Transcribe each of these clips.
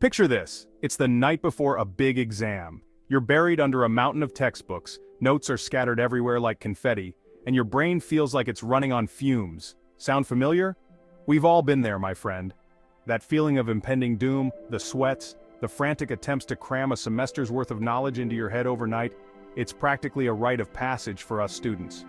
Picture this. It's the night before a big exam. You're buried under a mountain of textbooks, notes are scattered everywhere like confetti, and your brain feels like it's running on fumes. Sound familiar? We've all been there, my friend. That feeling of impending doom, the sweats, the frantic attempts to cram a semester's worth of knowledge into your head overnight, it's practically a rite of passage for us students.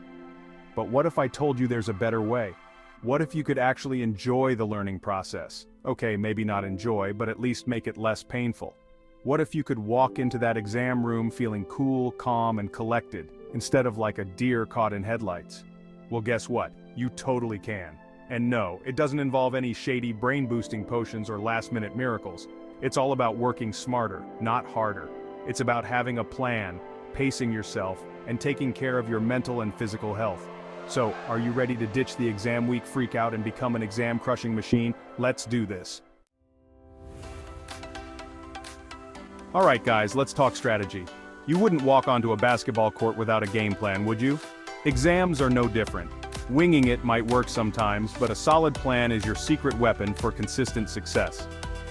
But what if I told you there's a better way? What if you could actually enjoy the learning process? Okay, maybe not enjoy, but at least make it less painful. What if you could walk into that exam room feeling cool, calm, and collected, instead of like a deer caught in headlights? Well, guess what? You totally can. And no, it doesn't involve any shady brain-boosting potions or last-minute miracles. It's all about working smarter, not harder. It's about having a plan, pacing yourself, and taking care of your mental and physical health. So, are you ready to ditch the exam week freak out and become an exam-crushing machine? Let's do this. Alright guys, let's talk strategy. You wouldn't walk onto a basketball court without a game plan, would you? Exams are no different. Winging it might work sometimes, but a solid plan is your secret weapon for consistent success.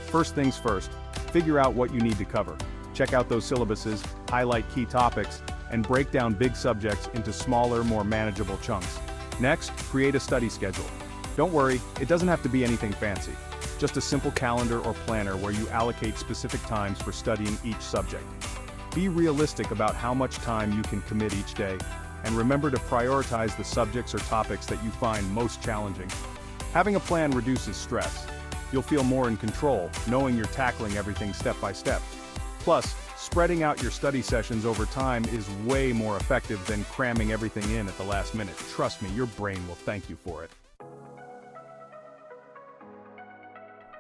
First things first, figure out what you need to cover. Check out those syllabuses, highlight key topics, and break down big subjects into smaller, more manageable chunks. Next, create a study schedule. Don't worry, it doesn't have to be anything fancy. Just a simple calendar or planner where you allocate specific times for studying each subject. Be realistic about how much time you can commit each day, and remember to prioritize the subjects or topics that you find most challenging. Having a plan reduces stress. You'll feel more in control, knowing you're tackling everything step by step. Plus, spreading out your study sessions over time is way more effective than cramming everything in at the last minute. Trust me, your brain will thank you for it.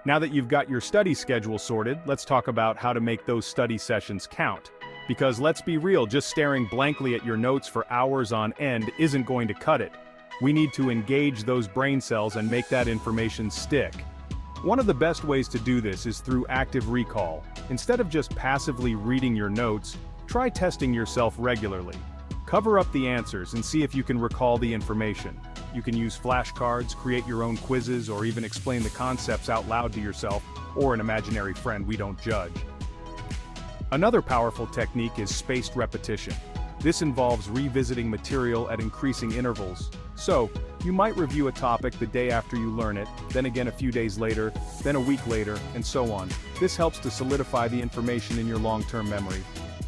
Now that you've got your study schedule sorted, let's talk about how to make those study sessions count. Because let's be real, just staring blankly at your notes for hours on end isn't going to cut it. We need to engage those brain cells and make that information stick. One of the best ways to do this is through active recall. Instead of just passively reading your notes, try testing yourself regularly. Cover up the answers and see if you can recall the information. You can use flashcards, create your own quizzes, or even explain the concepts out loud to yourself or an imaginary friend. We don't judge. Another powerful technique is spaced repetition. This involves revisiting material at increasing intervals. So, you might review a topic the day after you learn it, then again a few days later, then a week later, and so on. This helps to solidify the information in your long-term memory.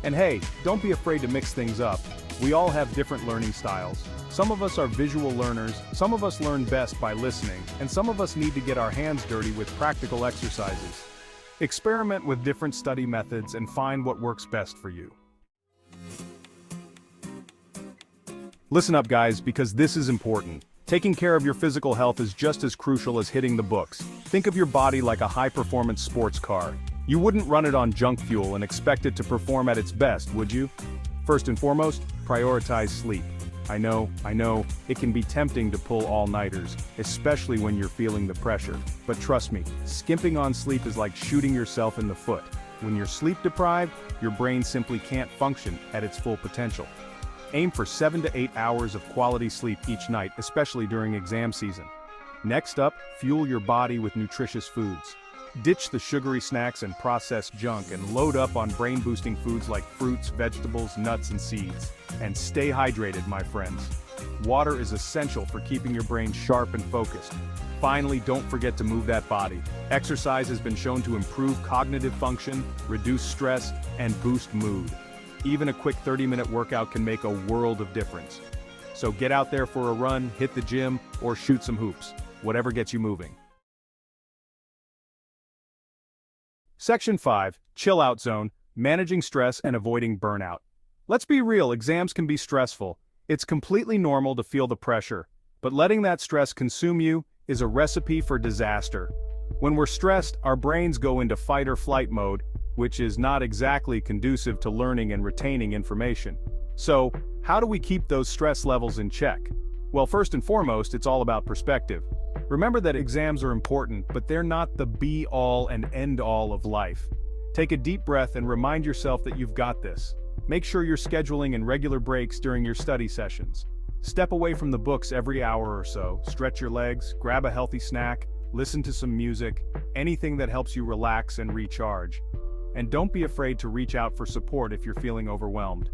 And hey, don't be afraid to mix things up. We all have different learning styles. Some of us are visual learners, some of us learn best by listening, and some of us need to get our hands dirty with practical exercises. Experiment with different study methods and find what works best for you. Listen up guys, because this is important. Taking care of your physical health is just as crucial as hitting the books. Think of your body like a high-performance sports car. You wouldn't run it on junk fuel and expect it to perform at its best, would you? First and foremost, prioritize sleep. I know, it can be tempting to pull all-nighters, especially when you're feeling the pressure. But trust me, skimping on sleep is like shooting yourself in the foot. When you're sleep-deprived, your brain simply can't function at its full potential. Aim for 7 to 8 hours of quality sleep each night, especially during exam season. Next up, fuel your body with nutritious foods. Ditch the sugary snacks and processed junk and load up on brain-boosting foods like fruits, vegetables, nuts, and seeds. And stay hydrated, my friends. Water is essential for keeping your brain sharp and focused. Finally, don't forget to move that body. Exercise has been shown to improve cognitive function, reduce stress, and boost mood. Even a quick 30-minute workout can make a world of difference. So get out there for a run, hit the gym, or shoot some hoops. Whatever gets you moving. Section 5, Chill Out Zone, Managing Stress and Avoiding Burnout. Let's be real, exams can be stressful. It's completely normal to feel the pressure, but letting that stress consume you is a recipe for disaster. When we're stressed, our brains go into fight or flight mode, which is not exactly conducive to learning and retaining information. So, how do we keep those stress levels in check? Well, first and foremost, it's all about perspective. Remember that exams are important, but they're not the be-all and end-all of life. Take a deep breath and remind yourself that you've got this. Make sure you're scheduling in regular breaks during your study sessions. Step away from the books every hour or so, stretch your legs, grab a healthy snack, listen to some music, anything that helps you relax and recharge. And don't be afraid to reach out for support if you're feeling overwhelmed.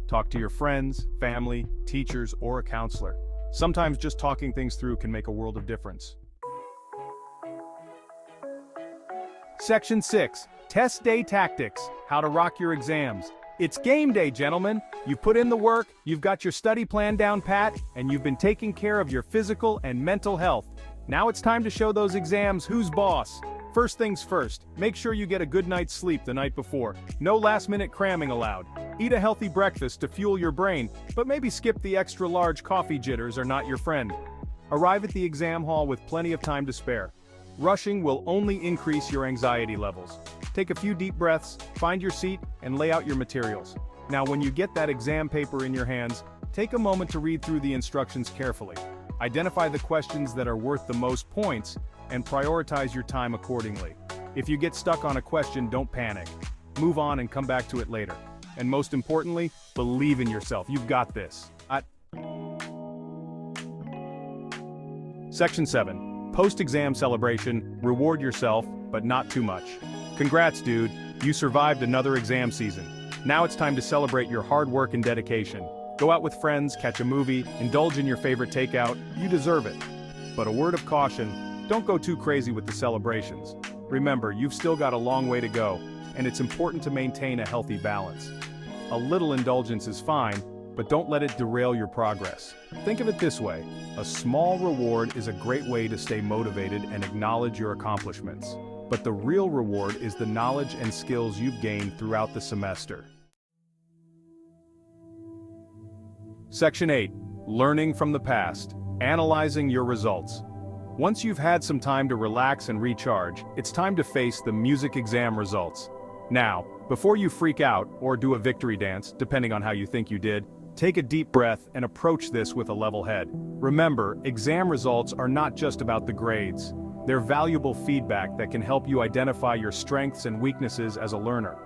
Talk to your friends, family, teachers, or a counselor. Sometimes just talking things through can make a world of difference. Section 6. Test Day Tactics. How to rock your exams. It's game day, gentlemen. You've put in the work, you've got your study plan down pat, and you've been taking care of your physical and mental health. Now it's time to show those exams who's boss. First things first, make sure you get a good night's sleep the night before. No last-minute cramming allowed. Eat a healthy breakfast to fuel your brain, but maybe skip the extra-large coffee jitters are not your friend. Arrive at the exam hall with plenty of time to spare. Rushing will only increase your anxiety levels. Take a few deep breaths, find your seat, and lay out your materials. Now when you get that exam paper in your hands, take a moment to read through the instructions carefully. Identify the questions that are worth the most points, and prioritize your time accordingly. If you get stuck on a question, don't panic. Move on and come back to it later. And most importantly, believe in yourself. You've got this. Section 7. Post-exam celebration, reward yourself, but not too much. Congrats, dude, you survived another exam season. Now it's time to celebrate your hard work and dedication. Go out with friends, catch a movie, indulge in your favorite takeout, you deserve it. But a word of caution, don't go too crazy with the celebrations. Remember, you've still got a long way to go, and it's important to maintain a healthy balance. A little indulgence is fine, but don't let it derail your progress. Think of it this way, a small reward is a great way to stay motivated and acknowledge your accomplishments. But the real reward is the knowledge and skills you've gained throughout the semester. Section 8. Learning from the past. Analyzing your results. Once you've had some time to relax and recharge, it's time to face the music exam results. Now, before you freak out or do a victory dance, depending on how you think you did, take a deep breath and approach this with a level head. Remember, exam results are not just about the grades. They're valuable feedback that can help you identify your strengths and weaknesses as a learner.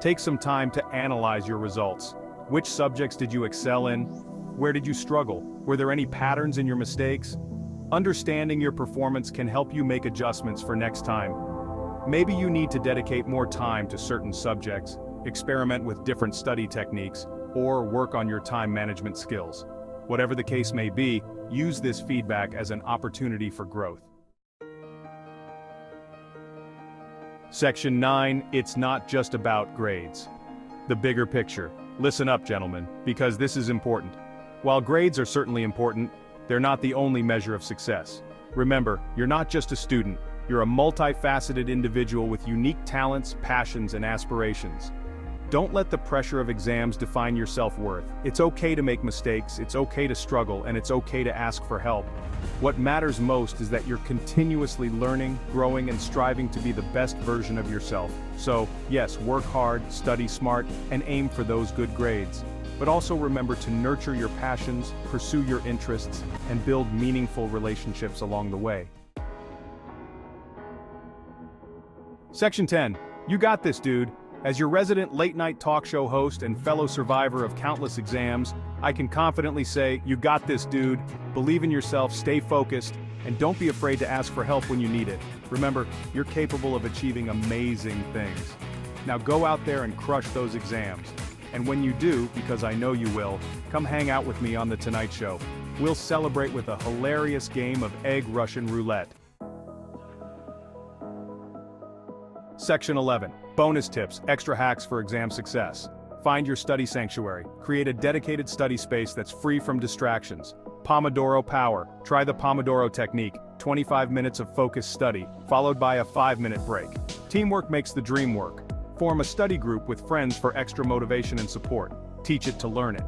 Take some time to analyze your results. Which subjects did you excel in? Where did you struggle? Were there any patterns in your mistakes? Understanding your performance can help you make adjustments for next time. Maybe you need to dedicate more time to certain subjects, experiment with different study techniques, or work on your time management skills. Whatever the case may be, use this feedback as an opportunity for growth. Section 9. It's not just about grades. The bigger picture. Listen up, gentlemen, because this is important. While grades are certainly important, they're not the only measure of success. Remember, you're not just a student, you're a multifaceted individual with unique talents, passions, and aspirations. Don't let the pressure of exams define your self-worth. It's okay to make mistakes, it's okay to struggle, and it's okay to ask for help. What matters most is that you're continuously learning, growing, and striving to be the best version of yourself. So, yes, work hard, study smart, and aim for those good grades. But also remember to nurture your passions, pursue your interests, and build meaningful relationships along the way. Section 10. You got this, dude. As your resident late-night talk show host and fellow survivor of countless exams, I can confidently say, you got this, dude. Believe in yourself, stay focused, and don't be afraid to ask for help when you need it. Remember, you're capable of achieving amazing things. Now go out there and crush those exams. And when you do, because I know you will, come hang out with me on The Tonight Show. We'll celebrate with a hilarious game of Egg Russian Roulette. Section 11. Bonus tips, extra hacks for exam success. Find your study sanctuary. Create a dedicated study space that's free from distractions. Pomodoro Power. Try the Pomodoro technique, 25 minutes of focused study, followed by a 5-minute break. Teamwork makes the dream work. Form a study group with friends for extra motivation and support. Teach it to learn it.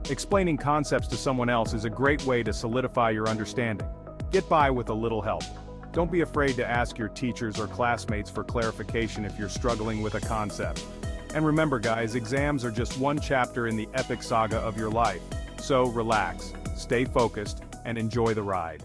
Explaining concepts to someone else is a great way to solidify your understanding. Get by with a little help. Don't be afraid to ask your teachers or classmates for clarification if you're struggling with a concept. And remember guys, exams are just one chapter in the epic saga of your life. So relax, stay focused, and enjoy the ride.